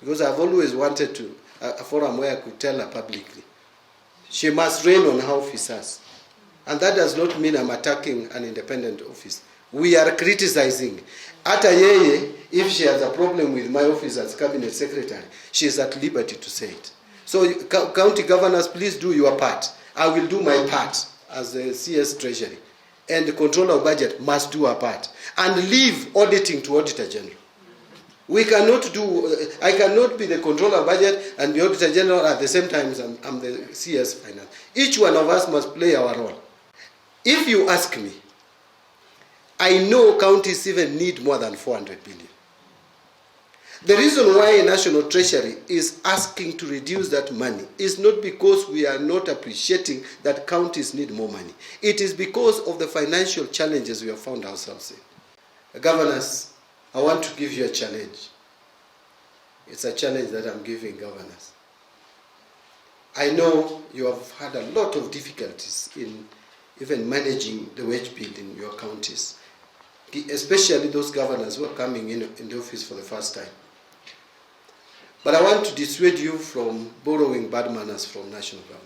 because I've always wanted to a forum where I could tell her publicly. She must reign on her officers. And that does not mean I'm attacking an independent office. We are criticizing. Ata yeye, if she has a problem with my office as cabinet secretary, she is at liberty to say it. So county governors, please do your part. I will do my part as the CS Treasury. And the controller of budget must do her part. And leave auditing to Auditor General. We cannot do, I cannot be the controller of budget and the Auditor General at the same time as I'm the CS Finance. Each one of us must play our role. If you ask me, I know counties even need more than 400 billion. The reason why National Treasury is asking to reduce that money is not because we are not appreciating that counties need more money. It is because of the financial challenges we have found ourselves in. Governors, I want to give you a challenge. It's a challenge that I'm giving governors. I know you have had a lot of difficulties in even managing the wage bill in your counties, especially those governors who are coming in the office for the first time. But I want to dissuade you from borrowing bad manners from national government.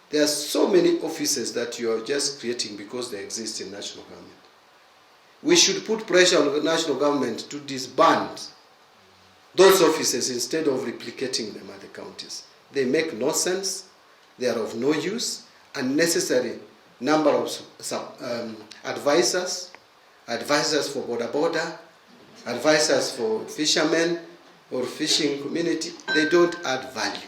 There are so many offices that you are just creating because they exist in national government. We should put pressure on the national government to disband those offices instead of replicating them at the counties. They make no sense, they are of no use, unnecessary number of advisors for border, advisors for fishermen or fishing community. They don't add value.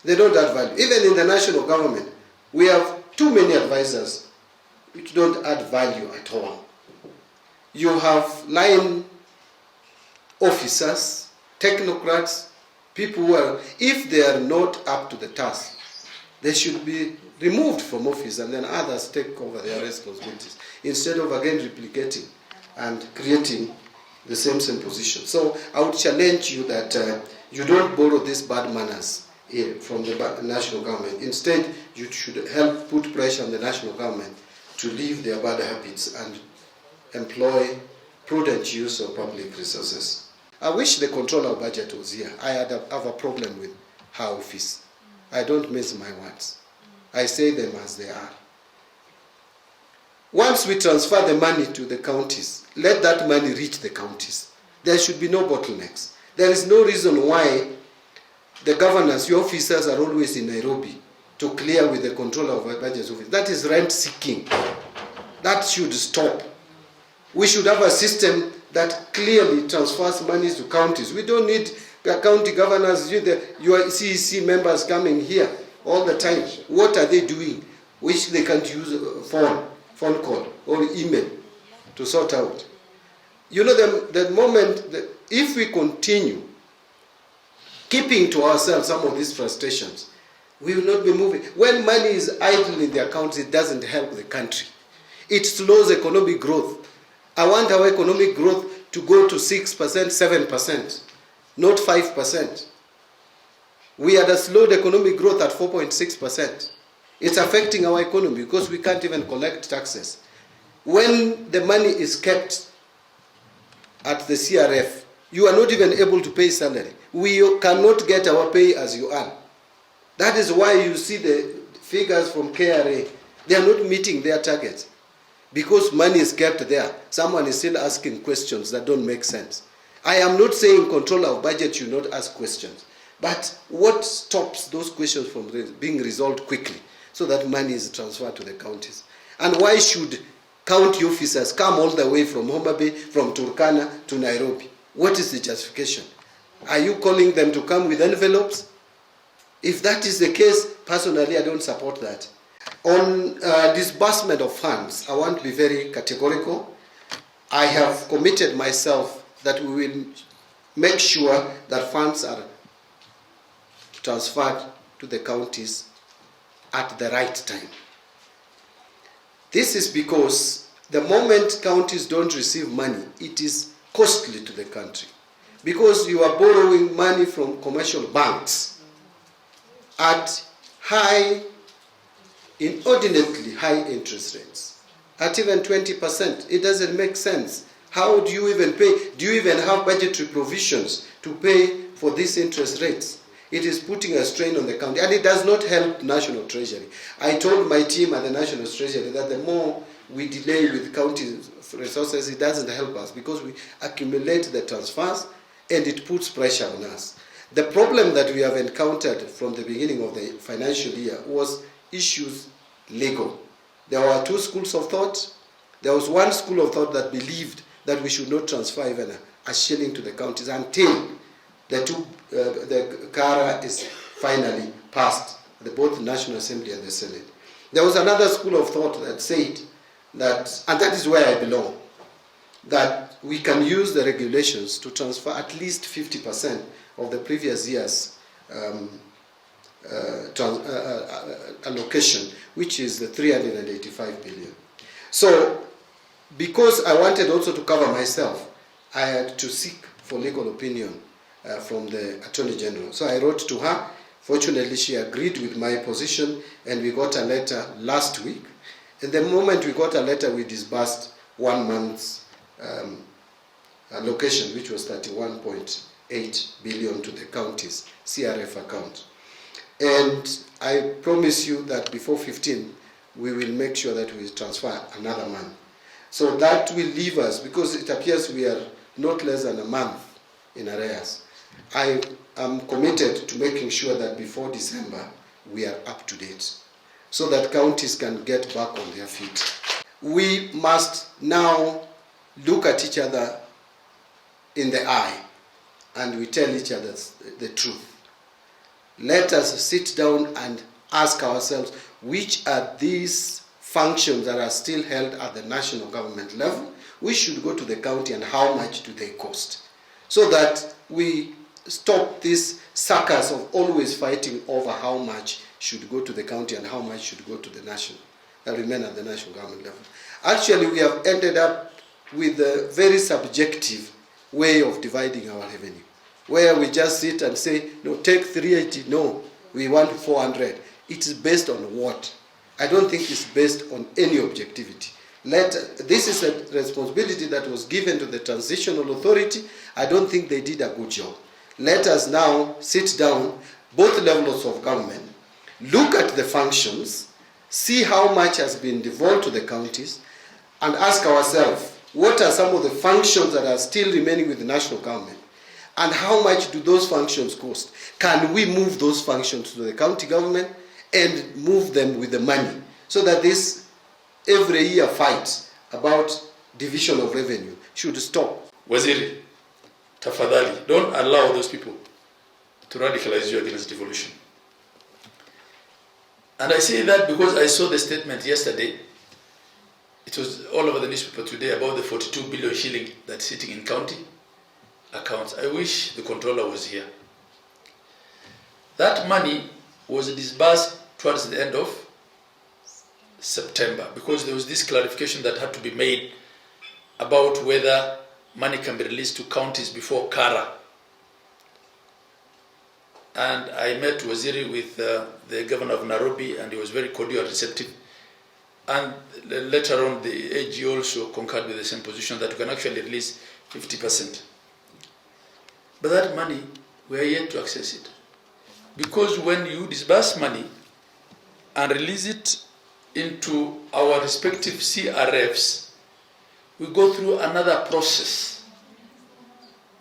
They don't add value. Even in the national government, we have too many advisors which don't add value at all. You have line officers, technocrats, people who are, if they are not up to the task, they should be removed from office and then others take over their responsibilities instead of again replicating and creating the same position. So I would challenge you that you don't borrow these bad manners from the national government. Instead, you should help put pressure on the national government to leave their bad habits and employ prudent use of public resources. I wish the controller of budget was here. I have a problem with her office. I don't mince my words. I say them as they are. Once we transfer the money to the counties, let that money reach the counties. There should be no bottlenecks. There is no reason why the governors, your officers are always in Nairobi to clear with the controller of budget office. That is rent seeking. That should stop. We should have a system that clearly transfers money to counties. We don't need county governors, your CEC members coming here all the time. What are they doing? Which they can't use a phone call or email to sort out. You know, the moment that if we continue keeping to ourselves some of these frustrations, we will not be moving. When money is idle in the accounts, it doesn't help the country. It slows economic growth. I want our economic growth to go to 6%, 7%, not 5%. We had a slowed economic growth at 4.6%. It's affecting our economy because we can't even collect taxes. When the money is kept at the CRF, you are not even able to pay salary. We cannot get our pay as you earn. That is why you see the figures from KRA. They are not meeting their targets. Because money is kept there, someone is still asking questions that don't make sense. I am not saying controller of budget should not ask questions. But what stops those questions from being resolved quickly so that money is transferred to the counties? And why should county officers come all the way from Homa Bay, from Turkana to Nairobi? What is the justification? Are you calling them to come with envelopes? If that is the case, personally, I don't support that. On disbursement of funds, I want to be very categorical. I have committed myself that we will make sure that funds are transferred to the counties at the right time. This is because the moment counties don't receive money, it is costly to the country. Because you are borrowing money from commercial banks at inordinately high interest rates, at even 20%. It doesn't make sense. How do you even pay? Do you even have budgetary provisions to pay for these interest rates? It is putting a strain on the county, and it does not help National Treasury. I told my team at the National Treasury that the more we delay with county resources, it doesn't help us because we accumulate the transfers and it puts pressure on us. The problem that we have encountered from the beginning of the financial year was issues legal. There were two schools of thought. There was one school of thought that believed that we should not transfer even a shilling to the counties until the CARA is finally passed, both the National Assembly and the Senate. There was another school of thought that said that, and that is where I belong, that we can use the regulations to transfer at least 50% of the previous year's allocation, which is the 385 billion. So, because I wanted also to cover myself, I had to seek for legal opinion from the Attorney General. So I wrote to her. Fortunately, she agreed with my position, and we got a letter last week. And the moment we got a letter, we disbursed 1 month's allocation, which was 31.8 billion to the county's CRF account. And I promise you that before 15, we will make sure that we transfer another month. So that will leave us, because it appears we are not less than a month in arrears. I am committed to making sure that before December, we are up to date, so that counties can get back on their feet. We must now look at each other in the eye, and we tell each other the truth. Let us sit down and ask ourselves, which are these functions that are still held at the national government level? We should go to the county, and how much do they cost? So that we stop this circus of always fighting over how much should go to the county and how much should go to the national, remain at the national government level. Actually, we have ended up with a very subjective way of dividing our revenue, where we just sit and say, no, take 380, no, we want 400. It is based on what? I don't think it's based on any objectivity. This is a responsibility that was given to the transitional authority. I don't think they did a good job. Let us now sit down, both levels of government, look at the functions, see how much has been devolved to the counties, and ask ourselves, what are some of the functions that are still remaining with the national government? And how much do those functions cost? Can we move those functions to the county government and move them with the money, so that this every year fight about division of revenue should stop? Waziri, tafadhali, don't allow those people to radicalize you against devolution. And I say that because I saw the statement yesterday. It was all over the newspaper today about the 42 billion shilling that's sitting in county accounts. I wish the controller was here. That money was disbursed towards the end of September, because there was this clarification that had to be made about whether money can be released to counties before CARA. And I met Waziri with the governor of Nairobi, and he was very cordial and receptive. And later on, the AG also concurred with the same position, that we can actually release 50%. But that money, we are yet to access it. Because when you disburse money and release it into our respective CRFs, we go through another process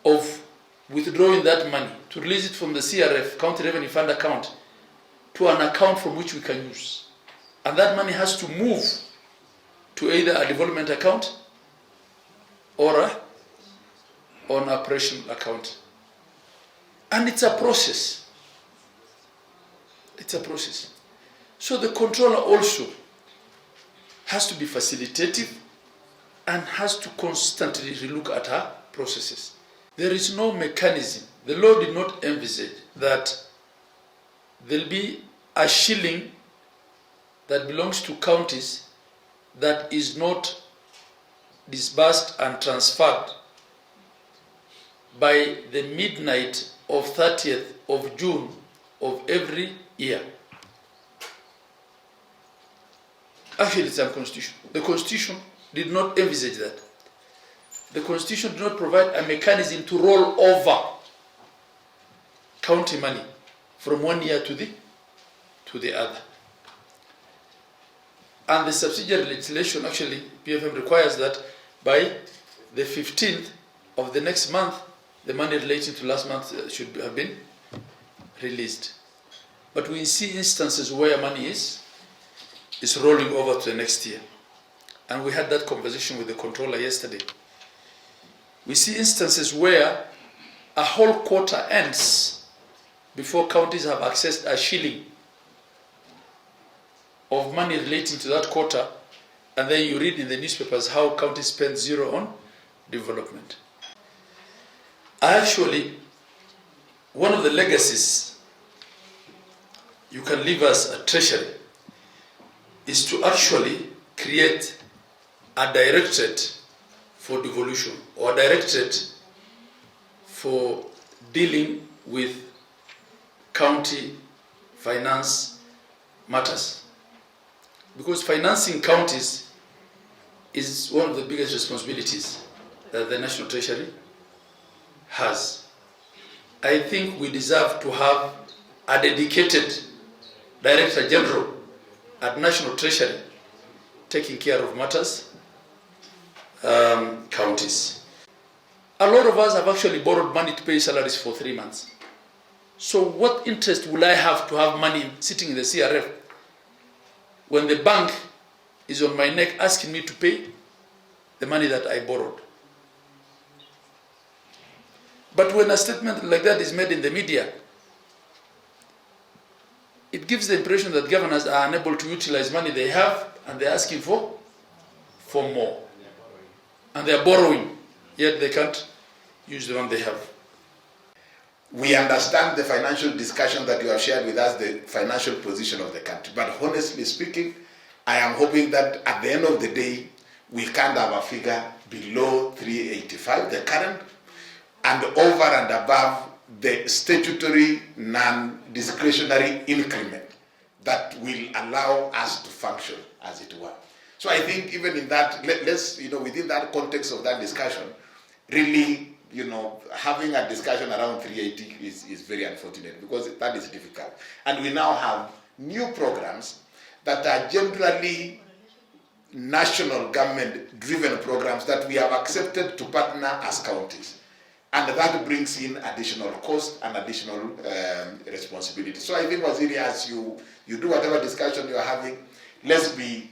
of withdrawing that money to release it from the CRF, County Revenue Fund account, to an account from which we can use. And that money has to move to either a development account or an operation account. And it's a process. It's a process. So the controller also has to be facilitative and has to constantly relook at her processes. There is no mechanism. The law did not envisage that there'll be a shilling that belongs to counties that is not disbursed and transferred by the midnight of 30th of June of every year. Actually, it's unconstitutional. The Constitution did not envisage that. the Constitution did not provide a mechanism to roll over county money from one year to the other. And the subsidiary legislation, actually, PFM requires that by the 15th of the next month, the money relating to last month should have been released. But we see instances where money is rolling over to the next year. And we had that conversation with the controller yesterday. We see instances where a whole quarter ends before counties have accessed a shilling of money relating to that quarter, and then you read in the newspapers how counties spend zero on development. Actually, one of the legacies you can leave as a treasury is to actually create a directorate for devolution, or a directorate for dealing with county finance matters. Because financing counties is one of the biggest responsibilities that the National Treasury has. I think we deserve to have a dedicated Director General at National Treasury taking care of matters, counties. A lot of us have actually borrowed money to pay salaries for 3 months. So what interest will I have to have money sitting in the CRF when the bank is on my neck asking me to pay the money that I borrowed? But when a statement like that is made in the media, it gives the impression that governors are unable to utilize money they have, and they're asking for more. And they're borrowing, yet they can't use the one they have. We understand the financial discussion that you have shared with us, the financial position of the country. But honestly speaking, I am hoping that at the end of the day, we can't have a figure below 385, the current, and over and above the statutory non-discretionary increment that will allow us to function, as it were. So I think even in that, let's, within that context of that discussion, really, having a discussion around 380 is very unfortunate, because that is difficult. And we now have new programs that are generally national government-driven programs that we have accepted to partner as counties. And that brings in additional cost and additional responsibility. So I think, Waziri, as you do whatever discussion you are having, let's be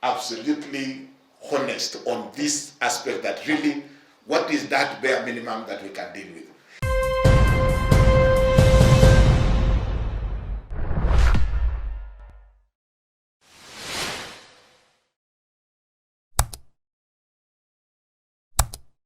absolutely honest on this aspect, that really, what is that bare minimum that we can deal with?